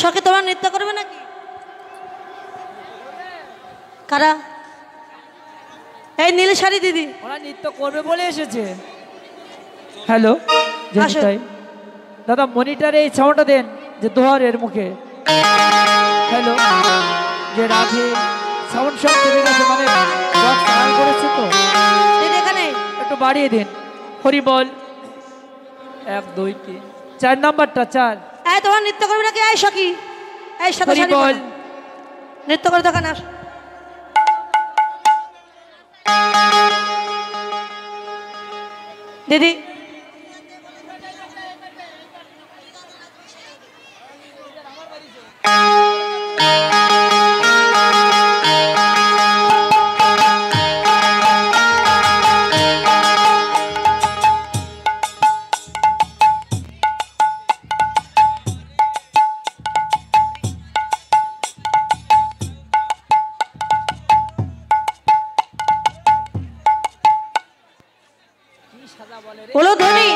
শখে তোমরা নৃত্য করবে নাকি? কারা? এই নীল শাড়ি দিদি, ওরা নৃত্য করবে বলে এসেছে। হ্যালো দাদা, মনিটরে এই সাউন্ডটা দেন যে দোহারের মুখে। হ্যালো, যে রাধে সাউন্ড সব চলে গেছে, মানে বক্স চাল করেছে তো দিদি এখানে একটু বাড়িয়ে দিন। হরি বল, 1 2 3 4 নাম্বারটা 4। এই তোমরা নৃত্য করবে নাকি? এই সখী, এই সাদা শাড়ি পরে নৃত্য করে দেখা না। দিদি বলো ধনী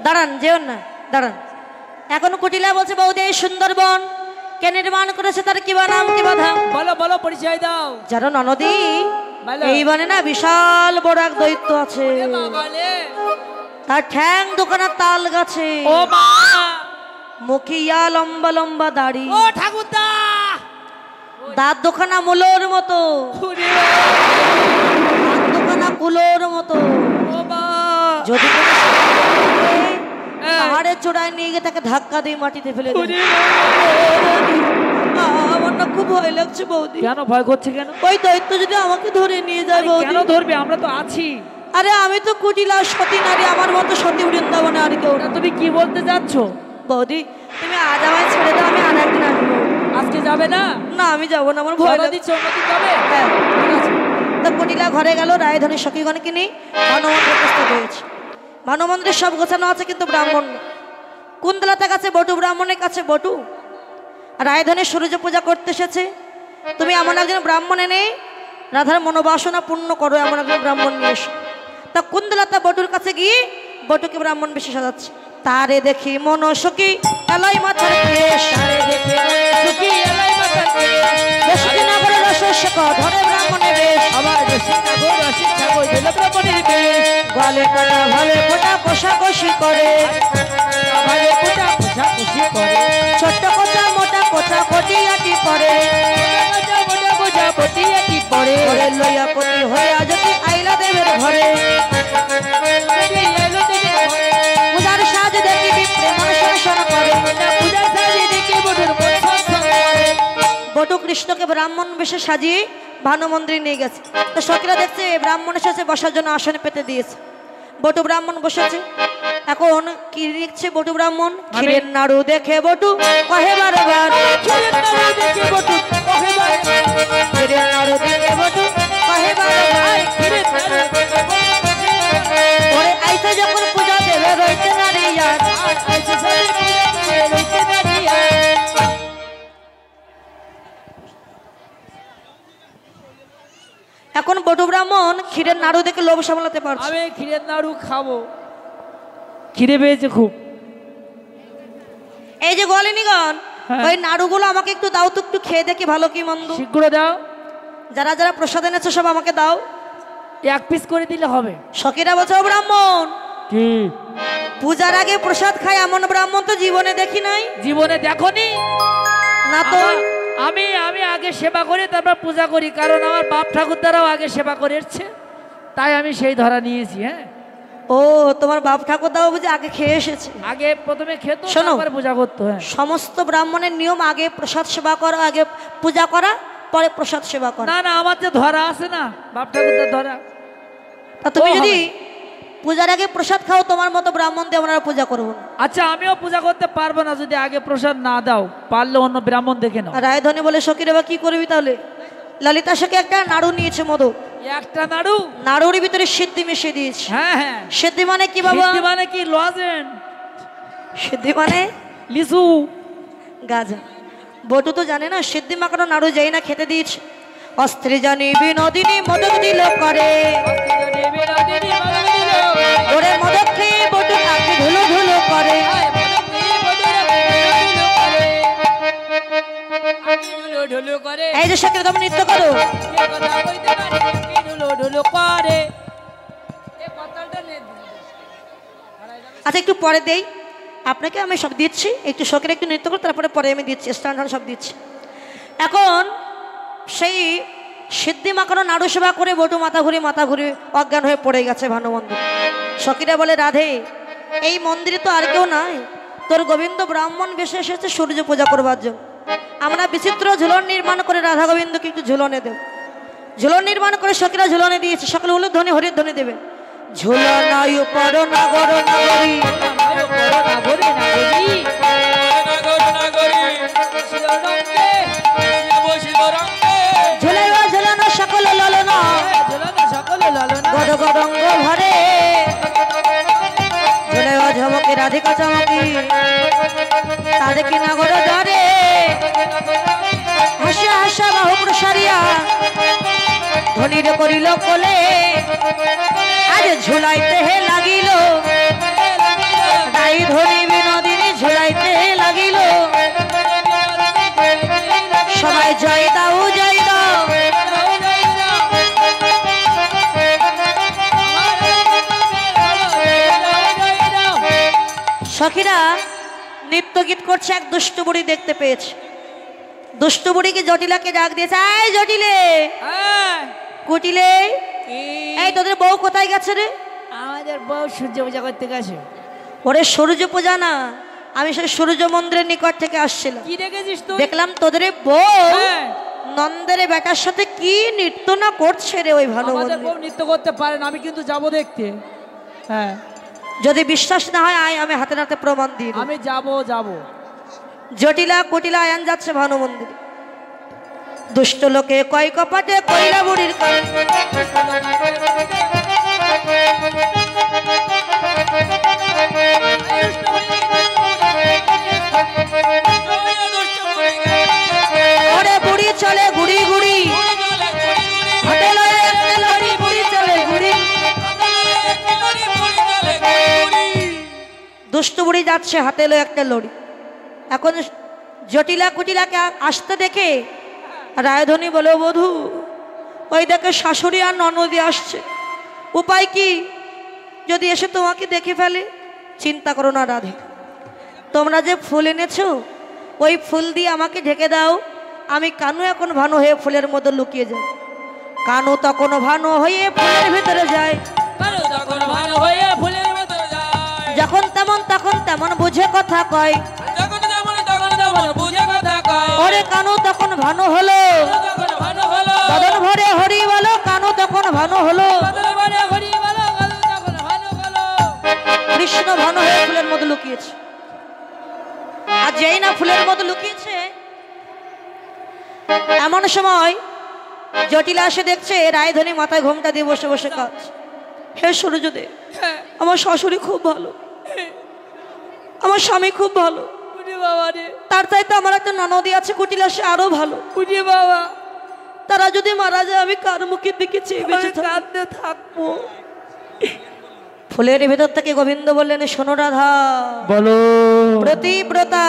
দাঁড়ান, যেও না, দাঁড়ান। এখন কুটিলা বলছে বৌদি এই সুন্দরবন কে নির্মাণ করেছে, তার কি নাম, কি বাধা? বলো বলো, পরিচয় দাও। জানো ননদী, এই বনে না বিশাল বড় এক দৈত্য আছে। তার ঠ্যাং দোকানের তাল গাছে, ও মা, মুখিয়া লম্বা লম্বা দাড়ি, ও ঠাকুরদা, দাঁত দোকানা মুলোর মতো, দাঁত দোকানা কুলোর মতো। যদি পাহাড়ের চূড়ায় নিয়ে গিয়ে তাকে ধাক্কা দিয়ে মাটিতে ফেলে দিল। ওরে আমার না খুব ভয় লাগছে বৌদি। কেন ভয় করছে কেন? ওই দৈত্য যদি আমাকে ধরে নিয়ে যায় বৌদি। কেন ধরবে? আমরা তো আছি। আরে আমি তো কুটিলা সতী নারী, আমার মতো সতী বৃন্দাবনে আর কেউ না। তুমি কি বলতে যাচ্ছ? বৌদি তুমি আজ আমায় ছেড়ে দাও, আমি আর একদিন আসবো। আজকে যাবে না? না আমি যাবো না, আমার ভয় লাগছে। দিচ্ছ অন্যদিন যাবে? হ্যাঁ ঠিক আছে। তা কুটিলা ঘরে গেল, রায়ধনের সখীগণকে নিয়ে ভানুমন্দির প্রস্তুত হয়েছে। ভানুমন্দিরে সব গোছানো আছে, কিন্তু ব্রাহ্মণ না। কুন্তলতার কাছে বটু, ব্রাহ্মণের কাছে বটু। রায়ধনের সূর্য পূজা করতে এসেছে। তুমি এমন একজন ব্রাহ্মণ এনে রাধার মনোবাসনা পূর্ণ করো, এমন একজন ব্রাহ্মণ নিয়ে এসো। তা কুন্তলতা বটুর কাছে গিয়ে বটুকে ব্রাহ্মণ বেশি সাজাচ্ছে। তারে দেখি মন সখী এলাই মাথার কেশ, বেশি না বলে রসস্যক ধরে ব্রাহ্মণের বেশ। গলে কাটা ভালে ফোটা কষাকষি করে, ছোট্ট কোচা মোটা কোচা কটিয়াটি করে, ঘরে লইয়া পতি হইয়া যদি আইলা দেবের ঘরে। পূজার সাজ দেখি বিপ্রে মন শাসন করে, বটু কৃষ্ণকে ব্রাহ্মণ বেশে সাজিয়ে ভানু মন্দিরে নিয়ে গেছে। তো সখীরা দেখছে ব্রাহ্মণ এসেছে, বসার জন্য আসন পেতে দিয়েছে। বটু ব্রাহ্মণ বসেছে। এখন কি লিখছে বটু ব্রাহ্মণ? ক্ষীরের নাড়ু দেখে বটু কহে বারবার, ক্ষীরের নাড়ু দেখে বটু কহে বারবার, ওরে আইসে যখন পূজা দেবে রইতে নারী আর। এখন বটু ব্রাহ্মণ ক্ষীরের নাড়ু দেখে লোভ সামলাতে পারছে। আমি ক্ষীরের নাড়ু খাবো, খিদে পেয়েছে খুব। এই যে গলিনীগণ, ওই নাড়ুগুলো আমাকে একটু দাও তো, একটু খেয়ে দেখি ভালো কি মন্দ। শীঘ্র দাও। যারা যারা প্রসাদ এনেছো সব আমাকে দাও। এক পিস করে দিলে হবে। সখীরা বলছে ও ব্রাহ্মণ, কি পূজার আগে প্রসাদ খায় এমন ব্রাহ্মণ তো জীবনে দেখি নাই। জীবনে দেখনি? না তো। আমি আমি আগে সেবা করি, তারপর পূজা করি, কারণ আমার বাপ ঠাকুর দ্বারাও আগে সেবা করে এসছে, তাই আমি সেই ধরা নিয়েছি। হ্যাঁ। ও তোমার বাপ ঠাকুর দাও বুঝি আগে খেয়ে এসেছে? আগে প্রথমে খেত, শোনো, তারপরে পূজা করতো। হ্যাঁ। সমস্ত ব্রাহ্মণের নিয়ম আগে প্রসাদ সেবা করা, আগে পূজা করা, পরে প্রসাদ সেবা করা। না না, আমার যে ধরা আছে না, বাপ ঠাকুরদার ধরা। তা তুমি যদি পূজার আগে প্রসাদ খাও, তোমার মতো ব্রাহ্মণ দিয়ে আমরা পূজা করবো না। আচ্ছা, আমিও পূজা করতে পারবো না যদি আগে প্রসাদ না দাও, পারলে অন্য ব্রাহ্মণ দেখে নাও। রায়ধনী বলে সখীরে বা কি করবি তাহলে? ললিতা সখী একটা নাড়ু নিয়েছে মধু, একটা নাড়ু, নাড়ুর ভিতরে সিদ্ধি মিশিয়ে দিয়েছে। হ্যাঁ হ্যাঁ। সিদ্ধি মানে কি বাবা? সিদ্ধি মানে কি? লজেন্স। সিদ্ধি মানে লিচু গাজা। বটু তো জানে না সিদ্ধি মাখানো নাড়ু যাই না খেতে দিয়েছে। অস্ত্রী জানি বিনোদিনী মদক দিল করে, ওরে মদক খেয়ে বটু আঁখি ধুলো ধুলো করে। এই যে সখীরা তুমি নৃত্য করো। আচ্ছা একটু পরে দেই আপনাকে, আমি সব দিচ্ছি, একটু সখীরা একটু নৃত্য করো, তারপরে পরে আমি দিচ্ছি, স্ট্যান্ড সব দিচ্ছি। এখন সেই সিদ্ধি মাখানো নাড়ু সেবা করে বটু মাথা ঘুরে অজ্ঞান হয়ে পড়ে গেছে ভানু মন্দির। সখীরা বলে রাধে, এই মন্দিরে তো আর কেউ নাই, তোর গোবিন্দ ব্রাহ্মণ বেশে এসেছে সূর্য পূজা করবার জন্য। আমরা বিচিত্র ঝুলন নির্মাণ করে রাধা গোবিন্দকে একটু ঝুলনে দেব। ঝুলন নির্মাণ করে সখীরা ঝুলনে দিয়েছে, সকলে হলুদ ধ্বনি হরির ধ্বনি দেবে। ঝুলনায় পর নাগর নাগরী, ঝুলাইবা ঝুলানো সকল ললনা, গদ গদঙ্গ ভরে, ঝুলাইবা ঝমকে রাধিকা চমকি, তারে কি নাগর ধরে, হাসা হাসা বাহু প্রসারিয়া ধ্বনির করিল কোলে, আজ ঝুলাইতে হে লাগিল, তাই ধ্বনি বিনোদিনী ঝুলাইতে লাগিল, সবাই জয় দাও জয় দাও। সখীরা নৃত্য গীত করছে, এক দুষ্ট বুড়ি দেখতে পেয়েছে। দুষ্ট বুড়িকে জটিলাকে ডাক দিয়েছে, এই জটিলে, কুটিলে, এই তোদের বউ কোথায় গেছে রে? আমাদের বউ সূর্য পূজা করতে গেছে। ওরে সূর্য পূজা না, আমি সেই সূর্য মন্দিরের নিকট থেকে আসছিলাম। কি দেখেছিস তুই? দেখলাম তোদের এই বউ হ্যাঁ। নন্দের বেটার সাথে কি নৃত্য না করছে রে ওই ভালো আমাদের মন্দিরে। বউ নৃত্য করতে পারে না, আমি কিন্তু যাব দেখতে। হ্যাঁ যদি বিশ্বাস না হয় আয়, আমি হাতে নাতে প্রমাণ দিয়ে দেব। আমি যাব। জটিলা কুটিলা আয়ান যাচ্ছে ভানু মন্দিরে। দুষ্ট লোকে কয় কপাটে কইরা বুড়ির কান। ওরে বুড়ি চলে গুড়ি গুড়ি, হাতে লয়ে একটা লড়ি, বুড়ি চলে গুড়ি। দুষ্ট বুড়ি যাচ্ছে হাতে লয়ে একটা লড়ি। এখন জটিলা কুটিলাকে আসতে দেখে রায়ধনী বলে, বধূ ওই দেখে শাশুড়ি আর ননদি আসছে, উপায় কি? যদি এসে তোমাকে দেখে ফেলে? চিন্তা করো না রাধে, তোমরা যে ফুল এনেছো ওই ফুল দিয়ে আমাকে ঢেকে দাও, আমি কানু এখন ভানু হয়ে ফুলের মধ্যে লুকিয়ে যাই। কানু তখন ভানু হয়ে ফুলের ভিতরে যায়, যখন তেমন তখন তেমন বুঝে কথা কয়। ওরে কানু তখন ভানু হলো, বদন ভরে হরি বলো, কানু তখন ভানু হলো। কৃষ্ণ ভানু হয়ে ফুলের মধ্যে লুকিয়েছে। আর যেই না ফুলের মধ্যে লুকিয়েছে, এমন সময় জটিলা এসে দেখছে রায়ধনী মাথায় ঘোমটা দিয়ে বসে বসে কাজ। হে সূর্যদেব, আমার শাশুড়ি খুব ভালো, আমার স্বামী খুব ভালো, তার চাইতে আমার একটা ননদি আছে কুটিলা, সে আরো ভালো। বাবা, তারা যদি মারা যায় আমি কার মুখের দিকে চেয়ে বেঁচে থাকবো? ফুলের ভেতর থেকে গোবিন্দ বললেন, শোনো রাধা, বলো প্রতিব্রতা,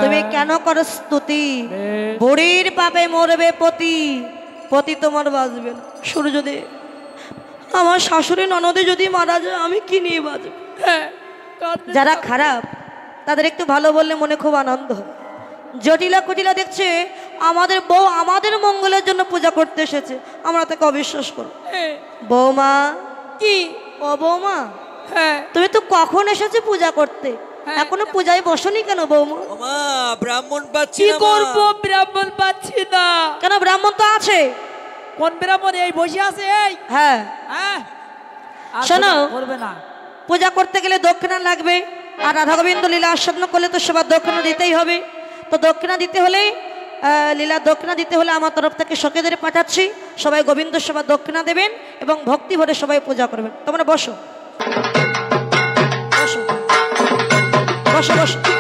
তুমি কেন করো স্তুতি? বুড়ির পাপে মরবে পতি, পতি তোমার বাঁচবে না। সূর্যদেব, আমার শাশুড়ি ননদে যদি মারা যায় আমি কি নিয়ে বাঁচব? যারা খারাপ তাদের একটু ভালো বললে মনে খুব আনন্দ হয়। জটিলা কুটিলা দেখছে আমাদের বউ আমাদের মঙ্গলের জন্য পূজা করতে এসেছে, আমরা তাকে অবিশ্বাস করো। বৌমা, কি ও বৌমা, তুমি তো কখন এসেছো পূজা করতে, এখনো পূজায় বসনি কেন বৌমা? ব্রাহ্মণ পাচ্ছি কি না। করবো? ব্রাহ্মণ পাচ্ছি না। কেন? ব্রাহ্মণ তো আছে। কোন ব্রাহ্মণ? এই বসে আছে। এই হ্যাঁ, আর শোনো, করবে না। পূজা করতে গেলে দক্ষিণা লাগবে, আর রাধা গোবিন্দ লীলা আস্বাদন করলে তো সবার দক্ষিণা দিতেই হবে। তো দক্ষিণা দিতে হলে, লীলা দক্ষিণা দিতে হলে আমার তরফ থেকে সখীদের পাঠাচ্ছি, সবাই গোবিন্দ সবার দক্ষিণা দেবেন এবং ভক্তি ভরে সবাই পূজা করবেন। তোমরা বসো বসো বসো বসো।